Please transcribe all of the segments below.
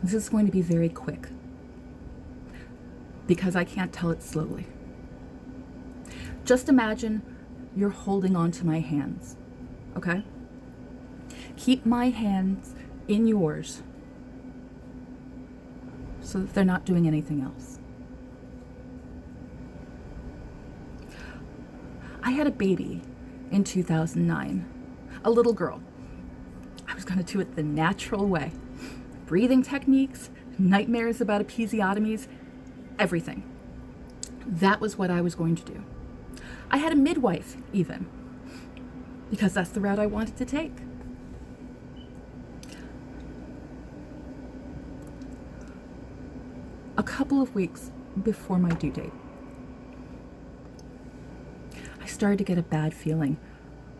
This is going to be very quick because I can't tell it slowly. Just imagine you're holding onto my hands, okay? Keep my hands in yours so that they're not doing anything else. I had a baby in 2009, a little girl. I was going to do it the natural way. Breathing techniques, nightmares about episiotomies, everything. That was what I was going to do. I had a midwife, even, because that's the route I wanted to take. A couple of weeks before my due date, I started to get a bad feeling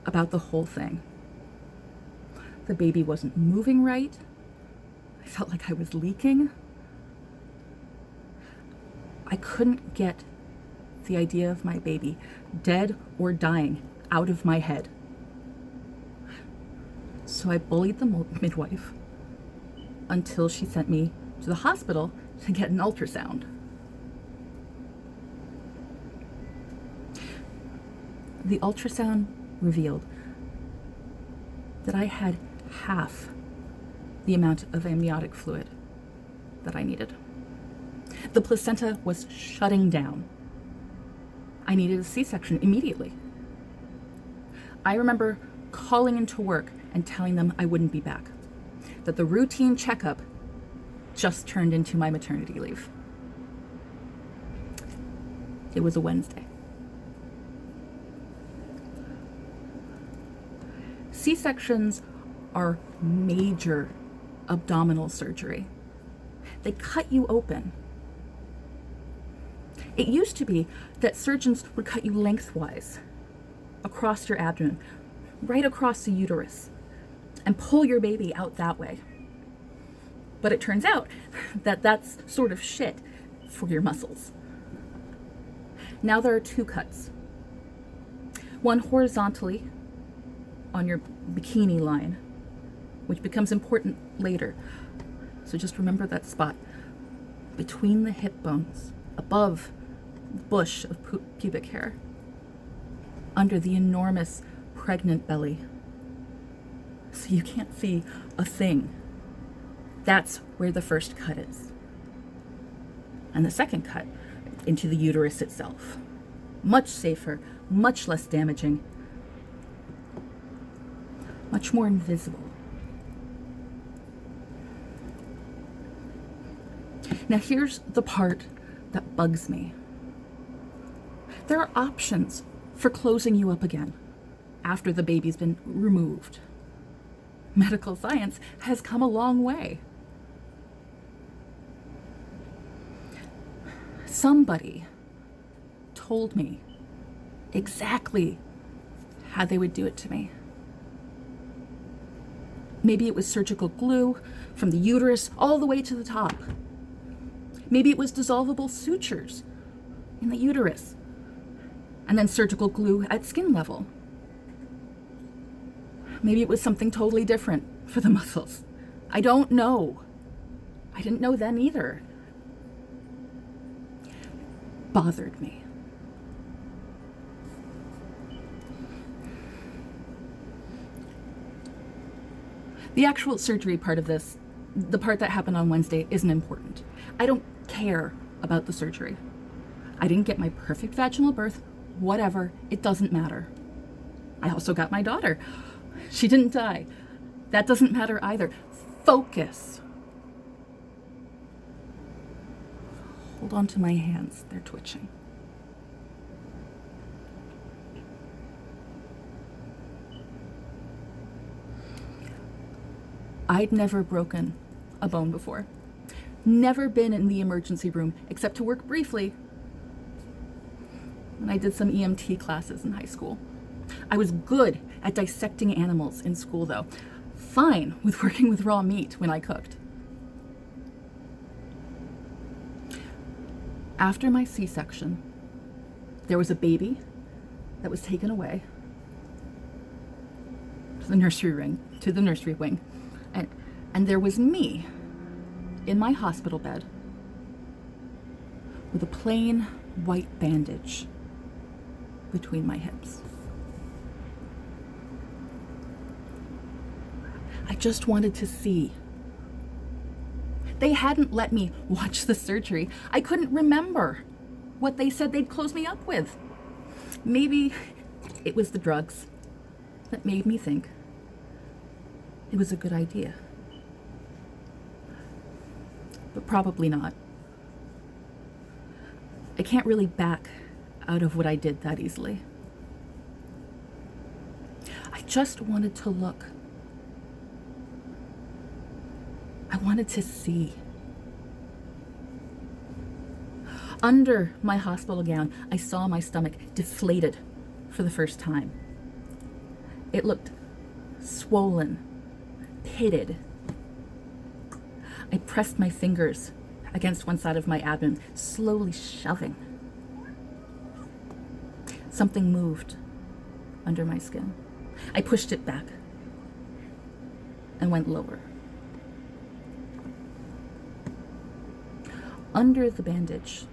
about the whole thing. The baby wasn't moving right. I felt like I was leaking. I couldn't get the idea of my baby, dead or dying, out of my head. So I bullied the midwife until she sent me to the hospital to get an ultrasound. The ultrasound revealed that I had half the amount of amniotic fluid that I needed. The placenta was shutting down. I needed a C-section immediately. I remember calling into work and telling them I wouldn't be back, that the routine checkup just turned into my maternity leave. It was a Wednesday. C-sections are major abdominal surgery. They cut you open. It used to be that surgeons would cut you lengthwise across your abdomen, right across the uterus, and pull your baby out that way. But it turns out that that's sort of shit for your muscles. Now there are two cuts. One horizontally on your bikini line, which becomes important later. So just remember that spot between the hip bones, above the bush of pubic hair, under the enormous pregnant belly. So you can't see a thing. That's where the first cut is. And the second cut into the uterus itself. Much safer, much less damaging, much more invisible. Now here's the part that bugs me. There are options for closing you up again after the baby's been removed. Medical science has come a long way. Somebody told me exactly how they would do it to me. Maybe it was surgical glue from the uterus all the way to the top. Maybe it was dissolvable sutures in the uterus, and then surgical glue at skin level. Maybe it was something totally different for the muscles. I don't know. I didn't know then either. Bothered me. The actual surgery part of this, the part that happened on Wednesday, isn't important. I don't care about the surgery. I didn't get my perfect vaginal birth, whatever, it doesn't matter. I also got my daughter. She didn't die. That doesn't matter either. Focus. Hold on to my hands, they're twitching. I'd never broken a bone before. Never been in the emergency room except to work briefly when I did some EMT classes in high school. I was good at dissecting animals in school though. Fine with working with raw meat when I cooked. After my C-section, there was a baby that was taken away to the nursery wing, and there was me in my hospital bed with a plain white bandage between my hips. I just wanted to see. They hadn't let me watch the surgery. I couldn't remember what they said they'd close me up with. Maybe it was the drugs that made me think it was a good idea. But probably not. I can't really back out of what I did that easily. I just wanted to look. I wanted to see. Under my hospital gown, I saw my stomach deflated for the first time. It looked swollen, pitted. I pressed my fingers against one side of my abdomen, slowly shoving. Something moved under my skin. I pushed it back and went lower. Under the bandage,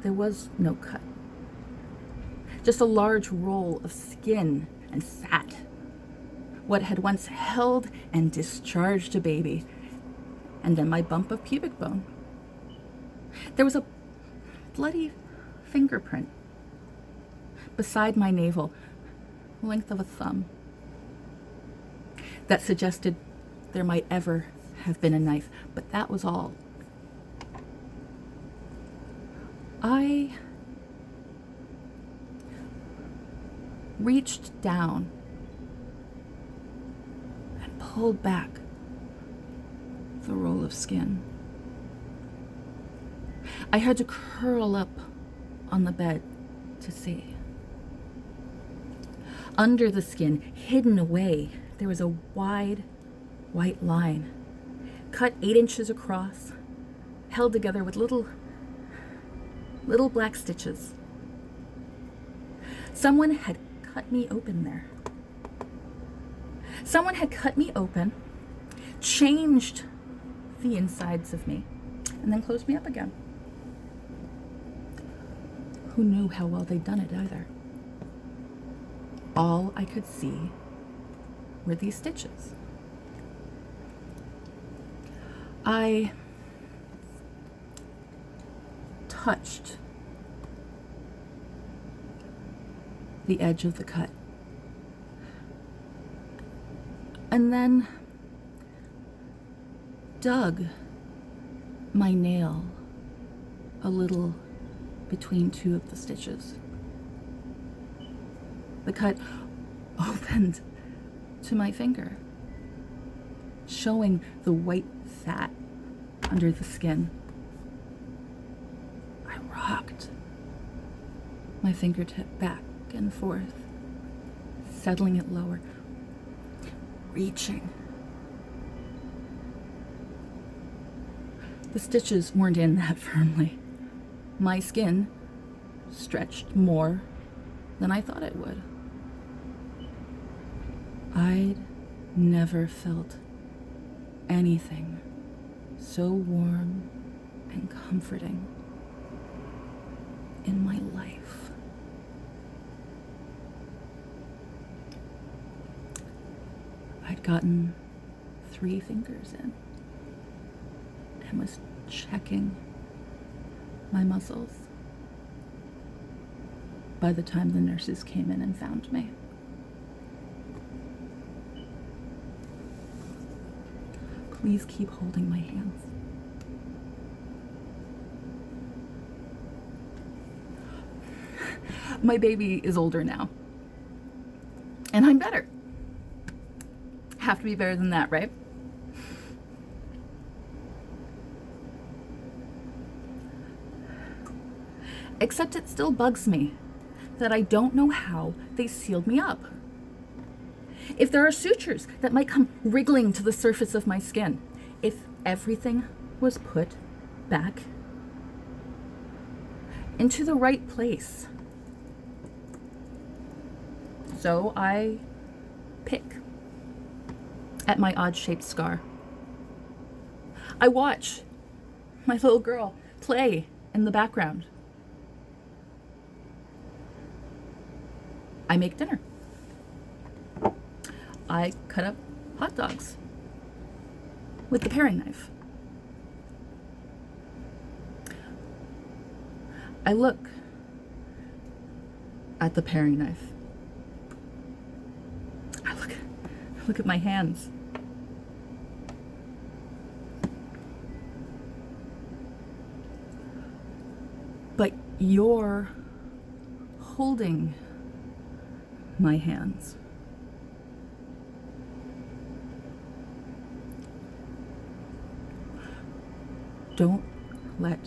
there was no cut. Just a large roll of skin and fat. What had once held and discharged a baby, and then my bump of pubic bone. There was a bloody fingerprint beside my navel, length of a thumb, that suggested there might ever have been a knife, but that was all. I reached down and pulled back the roll of skin. I had to curl up on the bed to see. Under the skin, hidden away, there was a wide white line, cut 8 inches across, held together with little black stitches. Someone had cut me open there. Someone had cut me open, changed the insides of me, and then closed me up again. Who knew how well they'd done it either? All I could see were these stitches. I touched the edge of the cut, and then dug my nail a little between 2 of the stitches. The cut opened to my finger, showing the white fat under the skin. I rocked my fingertip back and forth, settling it lower, reaching. The stitches weren't in that firmly. My skin stretched more than I thought it would. I'd never felt anything so warm and comforting in my life. I'd gotten 3 fingers in and was checking my muscles by the time the nurses came in and found me. Please keep holding my hands. My baby is older now, and I'm better. Have to be better than that, right? Except it still bugs me that I don't know how they sealed me up. If there are sutures that might come wriggling to the surface of my skin, if everything was put back into the right place. So I pick at my odd-shaped scar. I watch my little girl play in the background. I make dinner. I cut up hot dogs with the paring knife. I look at the paring knife. I look at my hands. But you're holding my hands. Don't let